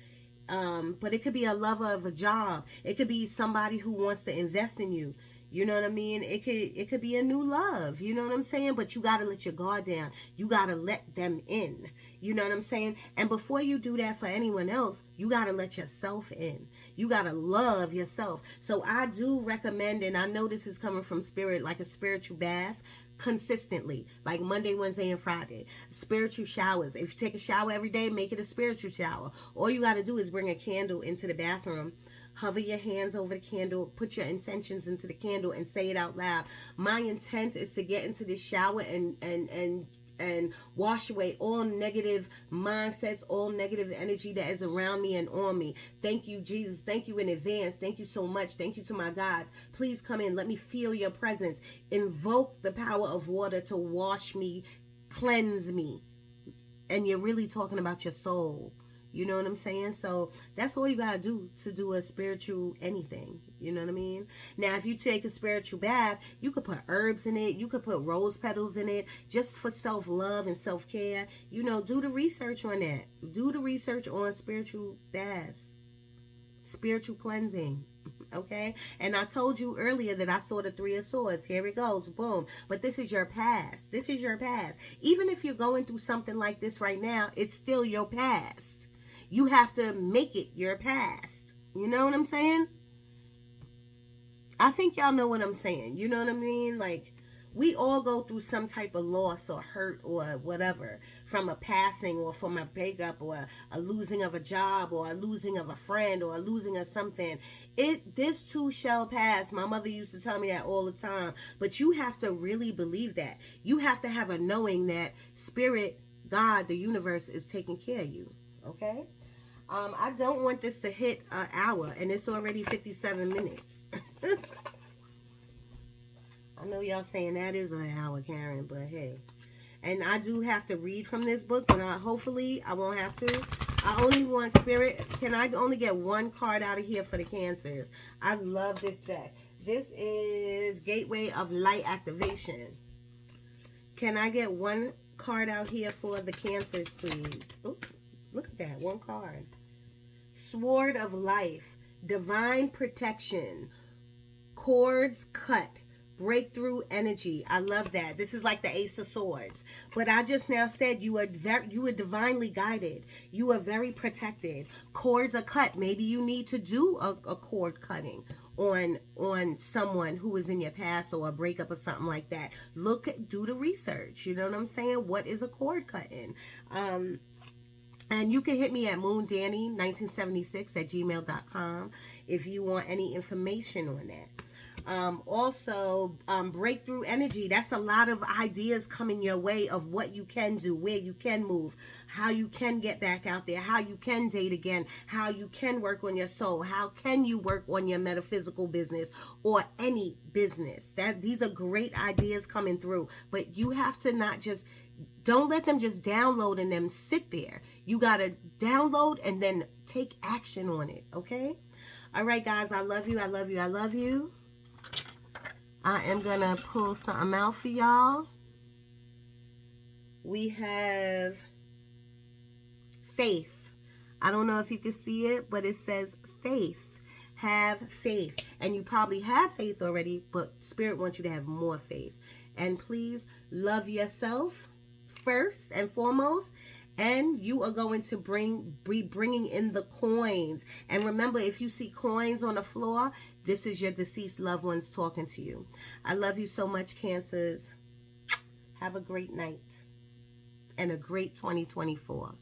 A: But it could be a lover of a job. It could be somebody who wants to invest in you. You know what I mean? It could be a new love. You know what I'm saying? But you got to let your guard down. You got to let them in. You know what I'm saying? And before you do that for anyone else, you got to let yourself in. You got to love yourself. So I do recommend, and I know this is coming from Spirit, like a spiritual bath consistently, like Monday, Wednesday, and Friday. Spiritual showers. If you take a shower every day, make it a spiritual shower. All you got to do is bring a candle into the bathroom. Hover your hands over the candle, put your intentions into the candle, and say it out loud. My intent is to get into this shower and wash away all negative mindsets, all negative energy that is around me and on me. Thank you, Jesus. Thank you in advance. Thank you so much. Thank you to my gods. Please come in. Let me feel your presence. Invoke the power of water to wash me, cleanse me. And you're really talking about your soul. You know what I'm saying? So that's all you gotta do to do a spiritual anything. You know what I mean? Now, if you take a spiritual bath, you could put herbs in it. You could put rose petals in it, just for self-love and self-care. You know, do the research on that. Do the research on spiritual baths, spiritual cleansing. Okay? And I told you earlier that I saw the Three of Swords. Here it goes. Boom. But this is your past. This is your past. Even if you're going through something like this right now, it's still your past. You have to make it your past. You know what I'm saying? I think y'all know what I'm saying. You know what I mean? Like, we all go through some type of loss or hurt or whatever, from a passing or from a breakup or a losing of a job or a losing of a friend or a losing of something. This too shall pass. My mother used to tell me that all the time. But you have to really believe that. You have to have a knowing that Spirit, God, the universe is taking care of you. Okay? I don't want this to hit an hour, and it's already 57 minutes. I know y'all saying that is an hour, Karen, but hey. And I do have to read from this book, but hopefully I won't have to. I only want Spirit. Can I only get one card out of here for the Cancers? I love this deck. This is Gateway of Light Activation. Can I get one card out here for the Cancers, please? Oh, look at that. One card. Sword of Life. Divine Protection. Cords cut. Breakthrough energy. I love that. This is like the Ace of Swords. But I just now said you are divinely guided. You are very protected. Cords are cut. Maybe you need to do a cord cutting on someone who is in your past, or a breakup or something like that. Do the research. You know what I'm saying? What is a cord cutting? And you can hit me at moondanny1976@gmail.com if you want any information on that. Also, breakthrough energy. That's a lot of ideas coming your way of what you can do, where you can move, how you can get back out there, how you can date again, how you can work on your soul, how can you work on your metaphysical business or any business. These are great ideas coming through, but you have to not just, don't let them just download and then sit there. You got to download and then take action on it, okay? All right, guys, I love you, I love you, I love you. I am going to pull something out for y'all. We have faith. I don't know if you can see it, but it says faith. Have faith. And you probably have faith already, but Spirit wants you to have more faith. And please love yourself first and foremost. And you are going to be bringing in the coins. And remember, if you see coins on the floor, this is your deceased loved ones talking to you. I love you so much, Cancers. Have a great night and a great 2024.